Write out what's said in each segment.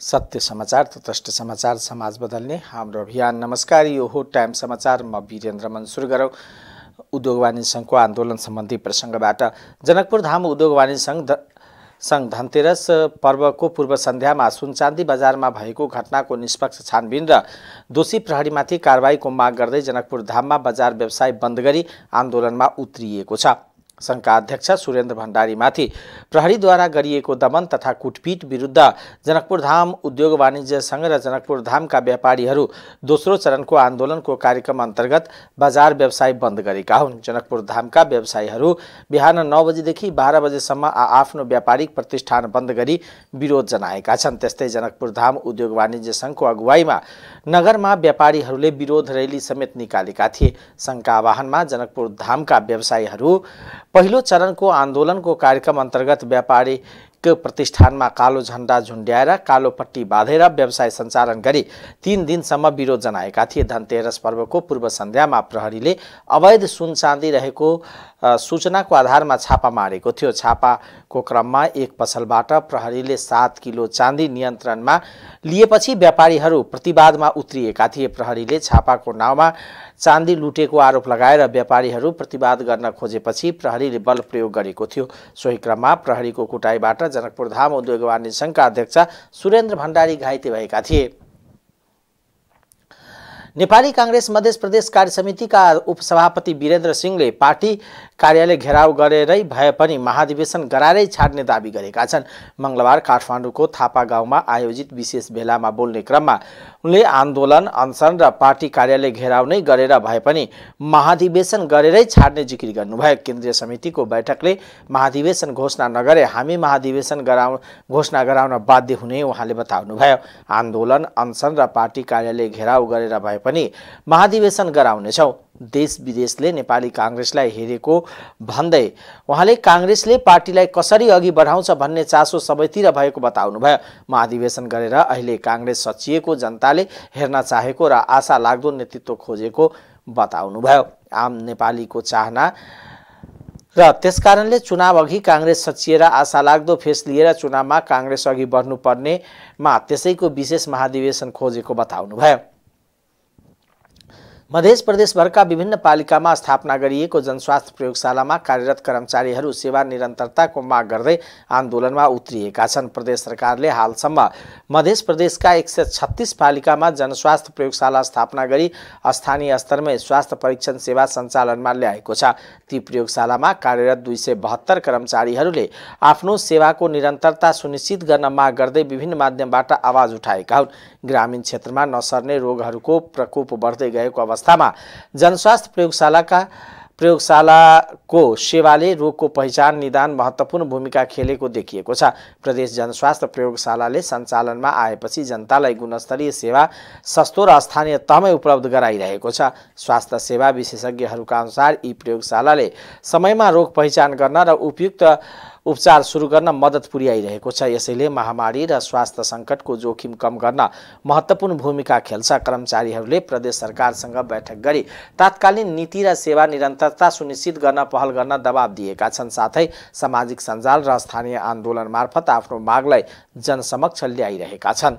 सत्य समाचार तटस्थ समाचार समाज बदल्ने हाम्रो अभियान। नमस्कार, यो हो टाइम समाचार। म वीरेन्द्र मन सुरु गरौँ उद्योग वाणिज्य सङ्घको आन्दोलन सम्बन्धी प्रसङ्गबाट। जनकपुर धाम उद्योग वाणिज्य सङ्घ धनतेरस पर्वको पूर्व सन्ध्यामा सुनचाँदी बजारमा भएको घटनाको निष्पक्ष छानबिन र दोषी प्रहरीमाथि कारबाहीको माग गर्दै जनकपुर धाममा बजार व्यवसाय बन्द गरी आन्दोलनमा उत्रिएको छ। सङ्घका अध्यक्ष सुरेन्द्र भण्डारीमाथि प्रहरीद्वारा गरिएको दमन तथा कुटपिट विरुद्ध जनकपुर धाम उद्योग वाणिज्य सङ्घ र जनकपुर धामका व्यापारीहरू दोस्रो चरणको आन्दोलनको कार्यक्रम अन्तर्गत बजार व्यवसाय बन्द गरेका हुन्। जनकपुर धामका व्यवसायीहरू बिहान 9 बजेदेखि 12 बजेसम्म आफ्नो व्यापारिक प्रतिष्ठान बन्द गरी विरोध जनाएका छन्। त्यस्तै जनकपुर धाम उद्योग वाणिज्य सङ्घको अगुवाईमा नगरमा व्यापारीहरूले विरोध रैली समेत निकालेका थिए। सङ्घका आह्वानमा जनकपुर धामका व्यवसायीहरू पहिलो चरणको आन्दोलनको कार्यक्रम अन्तर्गत व्यापारिक प्रतिष्ठानमा कालो झण्डा झुन्ड्याएर कालो पट्टी बाँधेर व्यवसाय सञ्चालन गरी 3 दिनसम्म विरोध जनाएका थिए। धनतेरस पर्वको पूर्व सन्ध्यामा प्रहरीले अवैध सुन चाँदी रहेको सूचनाको आधारमा छापा मारेको थियो। छापाको क्रममा एक पसलबाट प्रहरीले 7 किलो चाँदी नियन्त्रणमा लिएपछि व्यापारीहरू प्रतिवादमा उत्रिएका थिए। प्रहरीले छापाको नाउँमा चाँदी लुटेको आरोप लगाएर व्यापारीहरू प्रतिवाद गर्न खोजेपछि प्रहरीले बल प्रयोग गरेको थियो। सोही क्रममा प्रहरीको कुटाईबाट जनकपुर धाम उद्योग वाणिज्य सङ्घका अध्यक्ष सुरेन्द्र भण्डारी घाइते भएका थिए। नेपाली काङ्ग्रेस मध्य प्रदेश कार्य समितिका उपसभापति वीरेन्द्र सिंहले पार्टी कार्यालय घेराउ गरेरै भए पनि महाधिवेशन गराएरै छाड्ने दाबी गरेका छन्। मंगलबार काठमाडौँको थापा गाउँमा आयोजित विशेष भेलामा बोल्ने क्रममा उनले आन्दोलन अनसन र पार्टी कार्यालय घेराउ नै गरेर भए पनि महाधिवेशन गरेरै छाड्ने जिकिर गर्नुभयो। केन्द्रीय समितिको बैठकले महाधिवेशन घोषणा नगरे हामी महाधिवेशन घोषणा गराउन बाध्य हुने उहाँले बताउनुभयो। आन्दोलन अनसन र पार्टी कार्यालय घेराउ गरेर भए पनि महाधिवेशन गराउनेछौँ। देश विदेशले नेपाली काङ्ग्रेसलाई हेरेको भन्दै उहाँले काङ्ग्रेसले पार्टीलाई कसरी अघि बढाउँछ भन्ने चासो सबैतिर भएको बताउनुभयो। महाधिवेशन गरेर अहिले काङ्ग्रेस सचिएको जनताले हेर्न चाहेको र आशा लाग्दो नेतृत्व खोजेको बताउनुभयो। आम नेपालीको चाहना र त्यसकारणले चुनाव अघि काङ्ग्रेस सचिएर आशा लाग्दो फेस लिएर चुनावमा काङ्ग्रेस अघि बढ्नुपर्नेमा त्यसैको विशेष महाधिवेशन खोजेको बताउनुभयो। मध्य प्रदेशभरका विभिन्न पालिकामा स्थापना गरिएको जनस्वास्थ्य प्रयोगशालामा कार्यरत कर्मचारीहरू सेवा निरन्तरताको माग गर्दै आन्दोलनमा उत्रिएका छन्। प्रदेश सरकारले हालसम्म मध्य प्रदेशका 136 पालिकामा जनस्वास्थ्य प्रयोगशाला स्थापना गरी स्थानीय स्तरमै स्वास्थ्य परीक्षण सेवा सञ्चालनमा ल्याएको छ। ती प्रयोगशालामा कार्यरत 272 कर्मचारीहरूले आफ्नो सेवाको निरन्तरता सुनिश्चित गर्न माग गर्दै विभिन्न माध्यमबाट आवाज उठाएका हुन्। ग्रामीण क्षेत्रमा नसर्ने रोगहरूको प्रकोप बढ्दै गएको अवस्थामा जनस्वास्थ्य प्रयोगशालाको सेवाले रोगको पहिचान निदान महत्त्वपूर्ण भूमिका खेलेको देखिएको छ। प्रदेश जनस्वास्थ्य प्रयोगशालाले सञ्चालनमा आएपछि जनतालाई गुणस्तरीय सेवा सस्तो र स्थानीय तहमै उपलब्ध गराइरहेको छ। स्वास्थ्य सेवा विशेषज्ञहरूका अनुसार यी प्रयोगशालाले समयमा रोग पहिचान गर्न र उपयुक्त उपचार सुरु गर्न मद्दत पुर्याइरहेको छ। यसैले महामारी र स्वास्थ्य सङ्कटको जोखिम कम गर्न महत्त्वपूर्ण भूमिका खेल्छ। कर्मचारीहरूले प्रदेश सरकारसँग बैठक गरी तात्कालीन नीति र सेवा निरन्तरता सुनिश्चित गर्न पहल गर्न दबाब दिएका छन्। साथै सामाजिक सञ्जाल र स्थानीय आन्दोलन मार्फत आफ्नो मागलाई जनसमक्ष ल्याइरहेका छन्।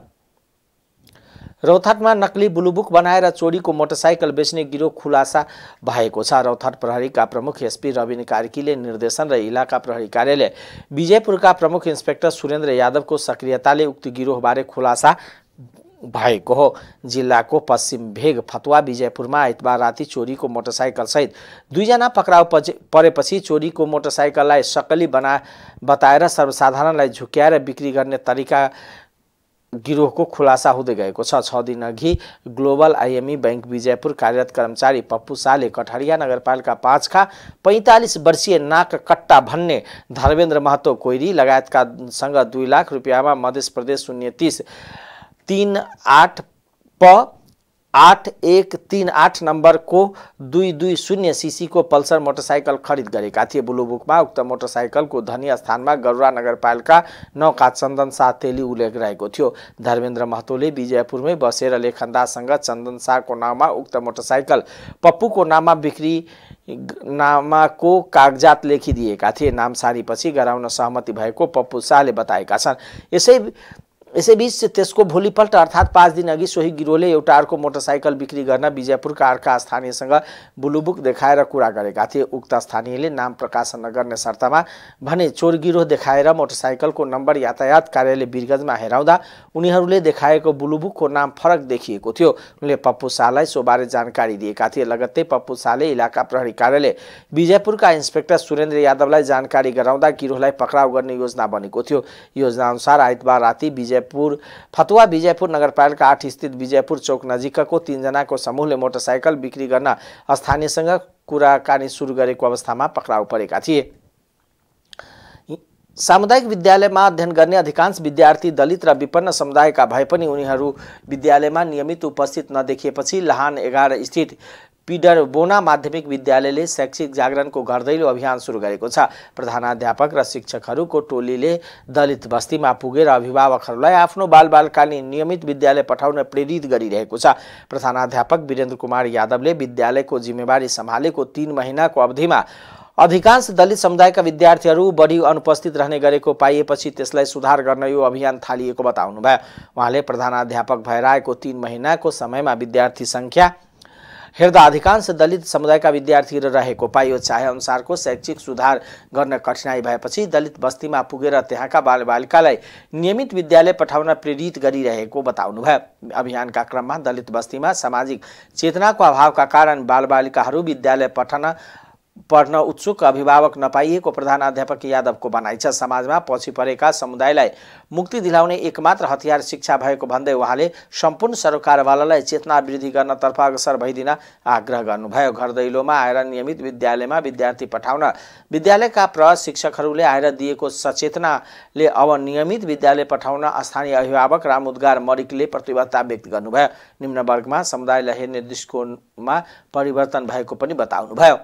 रौतहटमा नक्ली ब्लुबुक बनाएर चोरीको मोटरसाइकल बेच्ने गिरोह खुलासा भएको छ। रौतहट प्रहरीका प्रमुख एसपी रविन कार्कीले निर्देशन र इलाका प्रहरी कार्यालय विजयपुरका प्रमुख इन्स्पेक्टर सुरेन्द्र यादवको सक्रियताले उक्त गिरोहबारे खुलासा भएको हो। जिल्लाको पश्चिम भेग फतुवा विजयपुरमा आइतबार राति चोरीको मोटरसाइकल सहित 2 जना पक्राउ परेपछि चोरीको मोटरसाइकललाई सकली बताएर सर्वसाधारणलाई झुक्याएर बिक्री गर्ने तरिका गिरोहको खुलासा हुँदै गएको छ। 6 दिन अघि ग्लोबल आइएमई बैंक विजयपुर कार्यरत कर्मचारी पप्पू शाहले कठरिया नगरपालिका 5 का 45 वर्षीय नाक कट्टा भन्ने धर्मेन्द्र महतो कोइरी लगायतकासँग 2 लाख रुपियाँमा मध्य प्रदेश 030 38 प 8138 नम्बरको 220 सीसी को पल्सर मोटरसाइकल खरिद गरेका थिए। ब्लुबुकमा उक्त मोटरसाइकलको धनी स्थानमा गरुडा नगरपालिका 9 का चन्दन शाह तेली उल्लेख रहेको थियो। धर्मेन्द्र महतोले विजयपुरमै बसेर लेखनदाससँग चन्दन शाहको नाममा उक्त मोटरसाइकल पप्पूको नाममा बिक्री नामाको कागजात लेखिदिएका थिए। नाम सारीपछि गराउन सहमति भएको पप्पू शाहले बताएका छन्। यसै यसैबीच त्यसको भोलिपल्ट अर्थात् 5 दिन अघि सोही गिरोहले एउटा अर्को मोटरसाइकल बिक्री गर्न विजयपुरका अर्का स्थानीयसँग बुलुबुक देखाएर कुरा गरेका थिए। उक्त स्थानीयले नाम प्रकाशन नगर्ने शर्तमा भने चोर गिरोह देखाएर मोटरसाइकलको नम्बर यातायात कार्यालय वीरगञ्जमा हेराउँदा उनीहरूले देखाएको बुलुबुकको नाम फरक देखिएको थियो। उनले पप्पू शाहलाई सोबारे जानकारी दिएका थिए। लगत्तै पप्पू शाहले इलाका प्रहरी कार्यालय विजयपुरका इन्स्पेक्टर सुरेन्द्र यादवलाई जानकारी गराउँदा गिरोहलाई पक्राउ गर्ने योजना बनेको थियो। योजना अनुसार आइतबार राति फतुवा विजयपुर नगरपालिका 8 स्थित विजयपुर चौक नजिकको 3 जनाको समूहले मोटरसाइकल बिक्री गर्न स्थानीयसँग कुराकानी सुरु गरेको अवस्थामा पक्राउ परेका थिए। सामुदायिक विद्यालयमा अध्ययन गर्ने अधिकांश विद्यार्थी दलित र विपन्न समुदायका भए पनि उनीहरू विद्यालयमा नियमित उपस्थित नदेखिएपछि लाहान 11 स्थित पिडर बोना माध्यमिक विद्यालयले शैक्षिक जागरणको घर दैलो अभियान सुरु गरेको छ। प्रधानाध्यापक र शिक्षकहरूको टोलीले दलित बस्तीमा पुगेर अभिभावकहरूलाई आफ्नो बालबालिकाले नियमित विद्यालय पठाउन प्रेरित गरिरहेको छ। प्रधानाध्यापक वीरेन्द्र कुमार यादवले विद्यालयको जिम्मेवारी सम्हालेको 3 महिनाको अवधिमा अधिकांश दलित समुदायका विद्यार्थीहरू बढी अनुपस्थित रहने गरेको पाइएपछि त्यसलाई सुधार गर्न यो अभियान थालिएको बताउनुभयो। उहाँले प्रधानाध्यापक भएर आएको 3 महिनाको समयमा विद्यार्थी संख्या हेर्दा अधिकांश दलित समुदायका विद्यार्थीहरू रहेको पाइयो। चाहे अनुसारको शैक्षिक सुधार गर्न कठिनाई भएपछि दलित बस्तीमा पुगेर त्यहाँका बालबालिकालाई नियमित विद्यालय पठाउन प्रेरित गरिरहेको बताउनुभयो। अभियानका क्रममा दलित बस्तीमा सामाजिक चेतनाको अभावका कारण बालबालिकाहरू विद्यालय पढ्न उत्सुक अभिभावक नपाइएको प्रधानाध्यापक यादवको भनाइ छ। समाजमा पछि परेका समुदायलाई मुक्ति दिलाउने एकमात्र हतियार शिक्षा भएको भन्दै उहाँले सम्पूर्ण सरकारवालालाई चेतना वृद्धि गर्नतर्फ अग्रसर भइदिन आग्रह गर्नुभयो। घर दैलोमा आएर नियमित विद्यालयमा विद्यार्थी पठाउन विद्यालयका प्रशिक्षकहरूले आएर दिएको सचेतनाले अब नियमित विद्यालय पठाउन स्थानीय अभिभावक रामुद्गार मरिकले प्रतिबद्धता व्यक्त गर्नुभयो। निम्न वर्गमा समुदायलाई हेर्ने दृष्टिकोणमा परिवर्तन भएको पनि बताउनुभयो।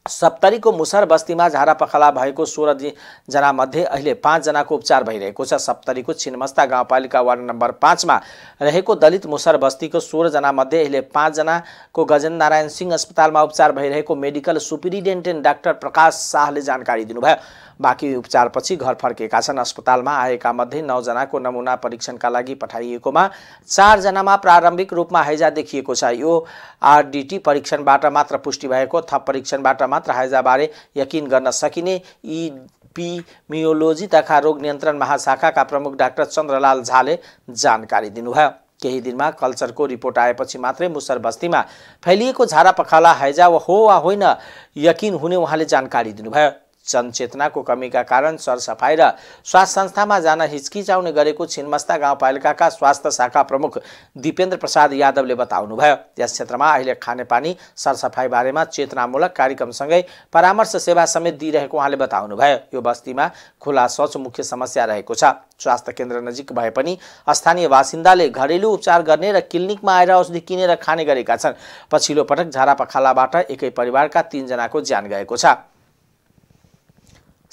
सप्तरीको मुसर बस्तीमा झारापखाला भएको 16 जना मध्ये अहिले 5 जनाको उपचार भइरहेको छ। सप्तरीको छिनमस्ता गाउँपालिका वार्ड नम्बर 5 मा रहेको दलित मुसर बस्तीको 16 जना मध्ये अहिले 5 जनाको गजेन्द्र नारायण सिंह अस्पतालमा उपचार भइरहेको मेडिकल सुपिरिन्टेन्डेन्ट डाक्टर प्रकाश शाहले जानकारी दिनुभयो। बाँकी उपचारपछि घर फर्केका छन्। अस्पतालमा आएका मध्ये 9 जनाको नमुना परीक्षणका लागि पठाइएकोमा 4 जनामा प्रारम्भिक रूपमा हैजा देखिएको छ। यो आरडीटी परीक्षणबाट मात्र पुष्टि भएको, थप परीक्षणबाट मात्र हैजाबारे यकिन गर्न सकिने इपिमियोलोजी तथा रोग नियन्त्रण महाशाखाका प्रमुख डाक्टर चन्द्रलाल झाले जानकारी दिनुभयो। केही दिनमा कल्चरको रिपोर्ट आएपछि मात्रै मुसर बस्तीमा फैलिएको झारापखाला हैजा हो वा होइन यकिन हुने उहाँले जानकारी दिनुभयो। जनचेतनाको कमीका कारण सरसफाई र स्वास्थ्य संस्थामा जान हिचकिचाउने गरेको छिनमस्ता गाउँपालिकाका स्वास्थ्य शाखा प्रमुख दिपेन्द्र प्रसाद यादवले बताउनुभयो। यस क्षेत्रमा अहिले खानेपानी सरसफाई बारेमा चेतनामूलक कार्यक्रमसँगै परामर्श सेवा समेत दिइरहेको उहाँले बताउनुभयो। यो बस्तीमा खुला शौच मुख्य समस्या रहेको छ। स्वास्थ्य केन्द्र नजिक भए पनि स्थानीय बासिन्दाले घरेलु उपचार गर्ने र क्लिनिकमा आएर औषधि किनेर खाने गरेका छन्। पछिल्लो पटक झारापखालाबाट एकै परिवारका 3 जनाको ज्यान गएको छ।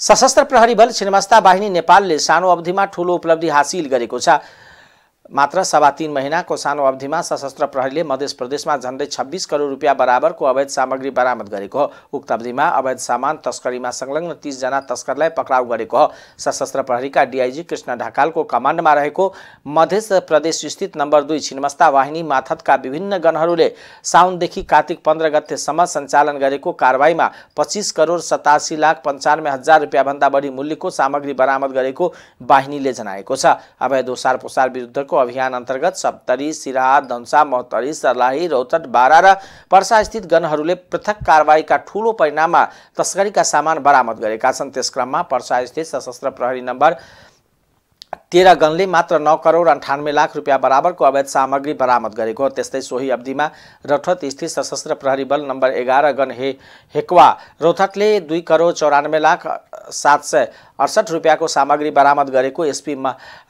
सशस्त्र प्रहरी बल छिनमस्ता बाहिनी नेपालले सानो अवधिमा ठूलो उपलब्धि हासिल गरेको छ। मात्र 3.5 महिनाको सानो अवधिमा सशस्त्र प्रहरीले मध्य प्रदेशमा झन्डै 26 करोड रुपियाँ बराबरको अवैध सामग्री बरामद गरेको हो। उक्त अवधिमा अवैध सामान तस्करीमा संलग्न 30 जना तस्करलाई पक्राउ गरेको हो। सशस्त्र प्रहरीका डीआईजी कृष्ण ढकालको कमान्डमा रहेको मध्य प्रदेश स्थित नम्बर 2 छिनमस्ता वाहिनी माथतका विभिन्न गणहरूले साउनदेखि कार्तिक 15 गतेसम्म सञ्चालन गरेको कारबाहीमा 25 करोड 87,95,000 रुपियाँ भन्दा बढी मूल्यको सामग्री बरामद गरेको बाहिनीले जनाएको छ। अवैध ओसार पोसार विरुद्धको अभियान अन्तर्गत सप्तरी, सिराहा, दौसा, महोत्तरी, सर्लाही, रौतहट, बारा र पर्सा स्थित गणहरूले पृथक कारबाहीका ठूलो परिणाममा तस्करीका सामान बरामद गरेका छन्। त्यस क्रममा पर्सा स्थित सशस्त्र प्रहरी नम्बर 13 गणले मात्र 9 करोड 98 लाख रुपियाँ बराबरको अवैध सामग्री बरामद गरेको हो। त्यस्तै सोही अवधिमा रौतहट स्थित सशस्त्र प्रहरी बल नम्बर 11 गण हेकवा रौतहटले 2 करोड 94 लाख 768 रुपियाँको सामग्री बरामद गरेको एसपी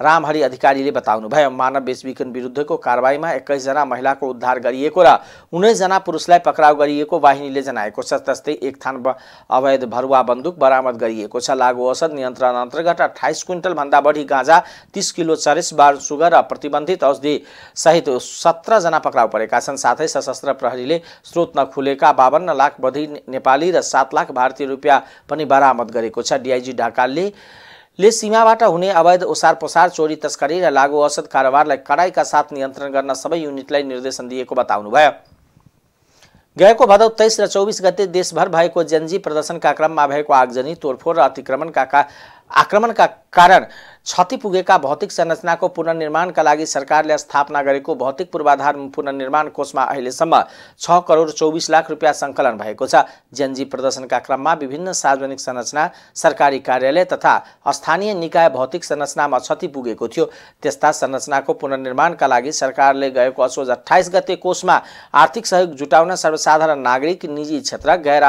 रामहरि अधिकारीले बताउनुभयो। मानव बेचबिखन विरुद्धको कारबाहीमा 21 जना महिलाको उद्धार गरिएको र 19 जना पुरुषलाई पक्राउ गरिएको वाहिनीले जनाएको छ। त्यस्तै एक थान अवैध भरुवा बन्दुक बरामद गरिएको छ। लागु औषध नियन्त्रण अन्तर्गत 28 क्विन्टल भन्दा बढी गाँजा, 30 किलो चरस, बार सुगर र प्रतिबन्धित औषधि सहित 17 जना पक्राउ परेका छन्। साथै सशस्त्र प्रहरीले स्रोत नखुलेका 52 लाख बधी नेपाली र 7 लाख भारतीय रुपियाँ पनि बरामद गरेको छ। डीआईजी ढकालले ले सीमाबाट हुने अवैध ओसार पसार, चोरी, तस्करी र लागु औषध कारोबारलाई कडाइका साथ नियन्त्रण गर्न सबै युनिटलाई निर्देशन दिएको बताउनुभयो। गएको भदौ 23 र 24 गते देशभर भएको जेनजी प्रदर्शनका क्रममा भएको आगजनी, तोडफोड र आक्रमणका कारण क्षति पुगेका भौतिक संरचनाको पुनर्निर्माणका लागि सरकारले स्थापना गरेको भौतिक पूर्वाधार पुनर्निर्माण कोषमा अहिलेसम्म 6 करोड 24 लाख रुपियाँ सङ्कलन भएको छ। जेनजी प्रदर्शनका क्रममा विभिन्न सार्वजनिक संरचना, सरकारी कार्यालय तथा स्थानीय निकाय भौतिक संरचनामा क्षति पुगेको थियो। त्यस्ता संरचनाको पुनर्निर्माणका लागि सरकारले गएको असोज 28 गते कोषमा आर्थिक सहयोग जुटाउन सर्वसाधारण नागरिक, निजी क्षेत्र, गैर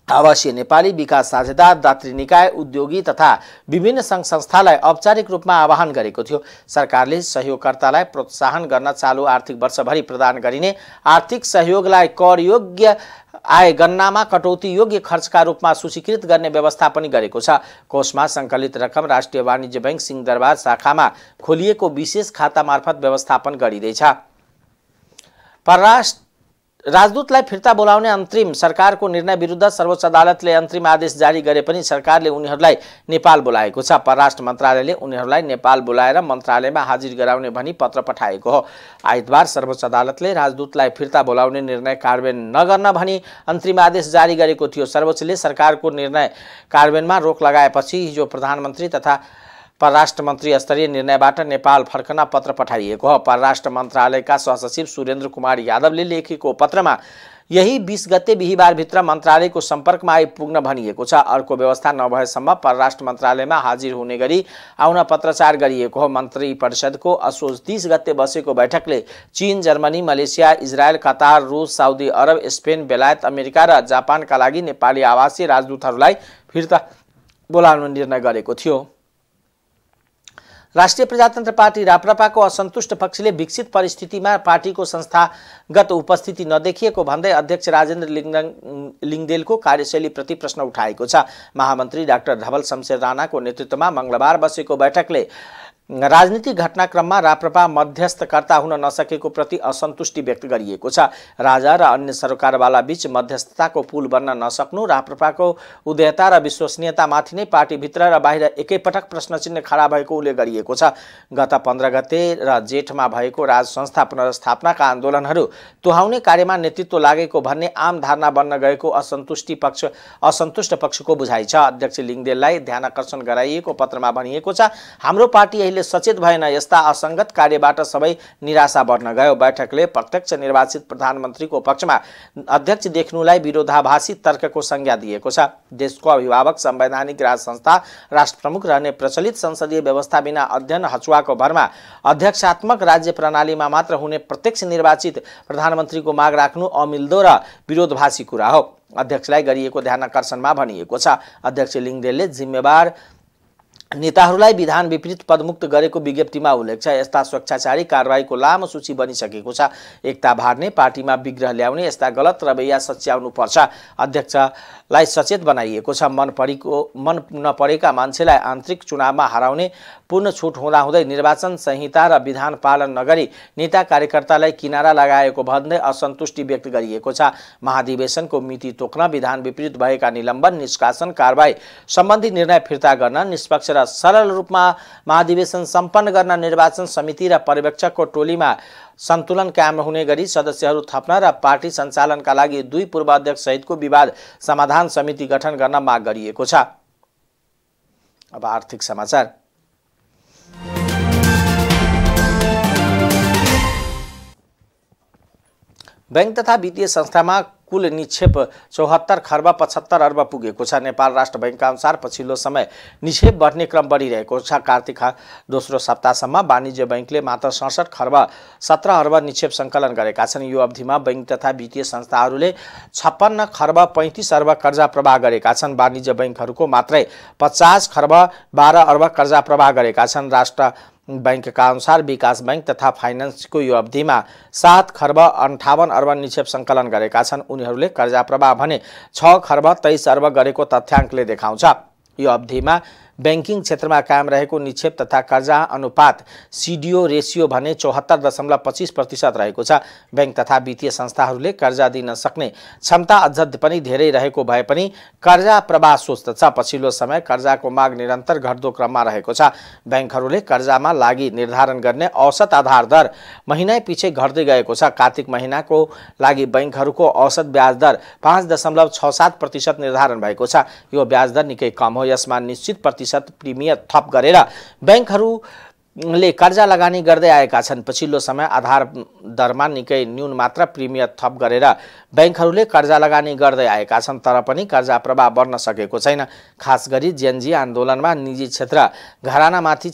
आवासीय नेपाली, विकास साझेदार, दात्री निकाय, उद्योगी तथा विभिन्न सङ्घ संस्थालाई औपचारिक रूपमा आह्वान गरेको थियो। सरकारले सहयोगकर्तालाई प्रोत्साहन गर्न चालु आर्थिक वर्षभरि प्रदान गरिने आर्थिक सहयोगलाई करयोग्य आय गणनामा कटौती योग्य खर्चका रूपमा सूचीकृत गर्ने व्यवस्था पनि गरेको छ। कोषमा सङ्कलित रकम राष्ट्रिय वाणिज्य बैंक सिंहदरबार शाखामा खोलिएको विशेष खाता मार्फत व्यवस्थापन गरिँदैछ। राजदूतलाई फिर्ता बोलाउने अन्तरिम सरकारको निर्णय विरुद्ध सर्वोच्च अदालतले अन्तरिम आदेश जारी गरे पनि सरकारले उनीहरूलाई नेपाल बोलाएको छ। परराष्ट्र मन्त्रालयले उनीहरूलाई नेपाल बोलाएर मन्त्रालयमा हाजिर गराउने भनी पत्र पठाएको हो। आइतबार सर्वोच्च अदालतले राजदूतलाई फिर्ता बोलाउने निर्णय कार्यान्वयन नगर्न भनी अन्तरिम आदेश जारी गरेको थियो। सर्वोच्चले सरकारको निर्णय कार्यान्वयनमा रोक लगाएपछि हिजो प्रधानमन्त्री तथा परराष्ट्र मन्त्री स्तरीय निर्णयबाट नेपाल फर्कन पत्र पठाइएको हो। परराष्ट्र मन्त्रालयका सहसचिव सुरेन्द्र कुमार यादवले लेखेको पत्रमा यही 20 गते बिहीबारभित्र मन्त्रालयको सम्पर्कमा आइपुग्न भनिएको छ। अर्को व्यवस्था नभएसम्म परराष्ट्र मन्त्रालयमा हाजिर हुने गरी आउन पत्रचार गरिएको हो। मन्त्री परिषदको असोज 30 गते बसेको बैठकले चीन, जर्मनी, मलेसिया, इजरायल, कतार, रुस, साउदी अरब, स्पेन, बेलायत, अमेरिका र जापानका लागि नेपाली आवासीय राजदूतहरूलाई फिर्ता बोलाउन निर्णय गरेको थियो। राष्ट्रिय प्रजातन्त्र पार्टी राप्रपाको असन्तुष्ट पक्षले विकसित परिस्थितिमा पार्टीको संस्थागत उपस्थिति नदेखिएको भन्दै अध्यक्ष राजेन्द्र लिङदेलको कार्यशैलीप्रति प्रश्न उठाएको छ। महामन्त्री डाक्टर धवल शमशेर राणाको नेतृत्वमा मंगलबार बसेको बैठकले राजनीतिक घटनाक्रममा राप्रपा मध्यस्थकर्ता हुन नसकेको प्रति असन्तुष्टि व्यक्त गरिएको छ। राजा र अन्य सरकारवाला बीच मध्यस्थताको पुल बन्न नसक्नु राप्रपाको उदयता र विश्वसनीयतामाथि नै पार्टीभित्र र बाहिर एकैपटक प्रश्नचिन्ह खडा भएको उल्लेख गरिएको छ। गत 15 गते र जेठमा भएको राज संस्था पुनर्स्थापनाका आन्दोलनहरू तुहाउने कार्यमा नेतृत्व लागेको भन्ने आम धारणा बन्न गएको असन्तुष्ट पक्षको बुझाइ छ। अध्यक्ष लिङदेललाई ध्यानकर्षण गराइएको पत्रमा भनिएको छ, हाम्रो पार्टी सचेत भएन, यस्ता असंगत कार्यबाट सबै निराशा बढ्न गयो। बैठकले प्रत्यक्ष निर्वाचित प्रधानमन्त्रीको पक्षमा अध्यक्ष देख्नुलाई विरोधाभासी तर्कको संज्ञा दिएको छ। देशको अभिभावक संवैधानिक राज संस्था राष्ट्र प्रमुख रहने प्रचलित संसदीय व्यवस्था बिना अध्ययन हचुवाको भरमा अध्यक्षात्मक राज्य प्रणालीमा मात्र हुने प्रत्यक्ष निर्वाचित प्रधानमन्त्रीको माग राख्नु अमिल्दो र विरोधाभासी कुरा हो। अध्यक्षलाई गरिएको ध्यानकर्षणमा भनिएको छ, अध्यक्ष लिङदेलले जिम्मेवार नेताहरूलाई विधान विपरीत पदमुक्त गरेको विज्ञप्तिमा उल्लेख छ। यस्ता स्वेच्छाचारी कारबाहीको लामो सूची बनिसकेको छ। एकता भार्ने, पार्टीमा विग्रह ल्याउने यस्ता गलत रवैया सच्याउनु पर्छ। अध्यक्षलाई सचेत बनाइएको छ। मन नपरेका मान्छेलाई आन्तरिक चुनावमा हराउने पूर्ण छुट हुँदाहुँदै निर्वाचन संहिता र विधान पालन नगरी नेता कार्यकर्तालाई किनारा लगाएको भन्दै असन्तुष्टि व्यक्त गरिएको छ। महाधिवेशनको मिति तोक्न, विधान विपरीत भएका निलम्बन, निष्कासन कारबाही सम्बन्धी निर्णय फिर्ता गर्न, निष्पक्ष र सरल रूपमा महाधिवेशन सम्पन्न गर्न, निर्वाचन समिति र पर्यवेक्षकको टोलीमा सन्तुलन कायम हुने गरी सदस्यहरू थप्न र पार्टी सञ्चालनका लागि 2 पूर्व अध्यक्ष सहितको विवाद समाधान समिति गठन गर्न माग गरिएको छ। अब आर्थिक समाचार। बैंक तथा वित्तीय संस्थामा कुल निक्षेप 74 खर्ब 75 अर्ब पुगेको छ। नेपाल राष्ट्र बैंकका अनुसार पछिल्लो समय निक्षेप बढ्ने क्रम बढिरहेको छ। कार्तिक दोस्रो सप्ताहसम्म वाणिज्य बैंकले मात्र 67 खर्ब 17 अर्ब निक्षेप सङ्कलन गरेका छन्। यो अवधिमा बैंक तथा वित्तीय संस्थाहरूले 56 खर्ब 35 अर्ब कर्जा प्रवाह गरेका छन्। वाणिज्य बैंकहरूको मात्रै 50 खर्ब 12 अर्ब कर्जा प्रवाह गरेका छन्। राष्ट्र बैंकका अनुसार विकास बैंक तथा फाइनेन्सको यो अवधिमा 7 खर्ब 58 अर्ब निक्षेप सङ्कलन गरेका छन्। उनीहरूले कर्जा प्रवाह भने 6 खर्ब 23 अर्ब गरेको तथ्याङ्कले देखाउँछ। यो अवधिमा बैंकिङ क्षेत्रमा कायम रहेको निक्षेप तथा कर्जा अनुपात CDO रेसियो भने 74.25% रहेको छ। बैंक तथा वित्तीय संस्थाहरूले कर्जा दिन सक्ने क्षमता अझ पनि धेरै रहेको भए पनि कर्जा प्रवाह स्वस्थ छ। पछिल्लो समय कर्जाको माग निरन्तर घट्दो क्रममा रहेको छ। बैंकहरूले कर्जामा लागि निर्धारण गर्ने औसत आधार दर महिना पछि घट्दै गएको छ। कार्तिक महिनाको लागि बैंकहरूको औसत ब्याज दर 5.67% निर्धारण भएको छ। यो ब्याज दर निकै कम हो। यसमा निश्चित प्रतिशत प्रिमियम थप गरेर बैंकहरूले कर्जा लगानी गर्दै आएका छन्। पछिल्लो समय आधार दरमा निकै न्यून मात्रा प्रिमियम थप गरेर बैंकहरूले कर्जा लगानी गर्दै आएका छन्, तर पनि कर्जा प्रवाह बढ्न सकेको छैन। खास गरी जेनजी आन्दोलनमा निजी क्षेत्र घरानामाथि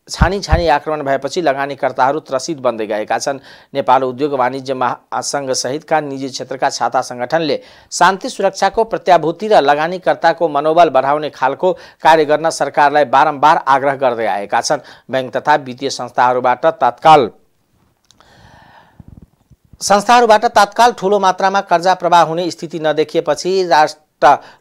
छानी आक्रमण भएपछि लगानीकर्ताहरू त्रसित बन्दै गएका छन्। नेपाल उद्योग वाणिज्य महासंघ सहितका निजी क्षेत्रका छाता संगठनले शान्ति सुरक्षाको प्रत्याभूति र लगानीकर्ताको मनोबल बढाउने खालको कार्य गर्न सरकारलाई बारम्बार आग्रह गर्दै आएका छन्। बैंक तथा वित्तीय संस्थाहरूबाट तत्काल ठूलो मात्रामा कर्जा प्रवाह हुने स्थिति नदेखिएपछि राष्ट्र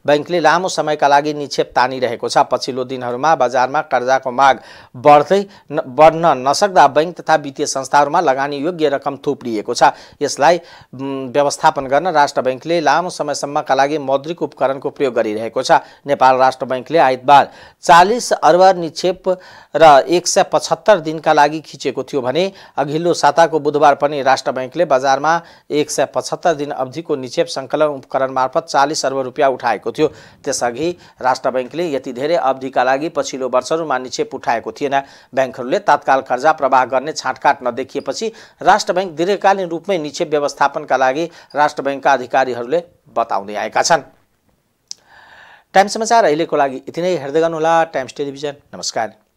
बैंकले लामो समयका लागि निक्षेप तानिरहेको छ। पछिल्लो दिनहरूमा बजारमा कर्जाको माग बढ्न नसक्दा बैंक तथा वित्तीय संस्थाहरूमा लगानी योग्य रकम थुप्रिएको छ। यसलाई व्यवस्थापन गर्न राष्ट्र बैंकले लामो समयसम्मका लागि मौद्रिक उपकरणको प्रयोग गरिरहेको छ। नेपाल राष्ट्र बैंकले आइतबार 40 अर्ब निक्षेप र 175 दिनका लागि खिचेको थियो भने अघिल्लो साताको बुधबार पनि राष्ट्र बैंकले बजारमा 175 दिन अवधिको निक्षेप सङ्कलन उपकरण मार्फत 40 अर्ब रुपियाँ उठाएको थियो। त्यसअघि राष्ट्र बैंकले यति धेरै अवधिका लागि पछिल्लो वर्षहरूमा निक्षेप उठाएको थिएन। बैंकहरूले तत्काल कर्जा प्रवाह गर्ने छाँटकाट नदेखिएपछि राष्ट्र बैंक दीर्घकालीन रूपमै निक्षेप व्यवस्थापनका लागि राष्ट्र बैंकका अधिकारीहरूले बताउँदै आएका छन्। टाइम्स समाचार अहिलेको लागि यति नै। हेर्दै गर्नुहोला टाइम्स टेलिभिजन। नमस्कार।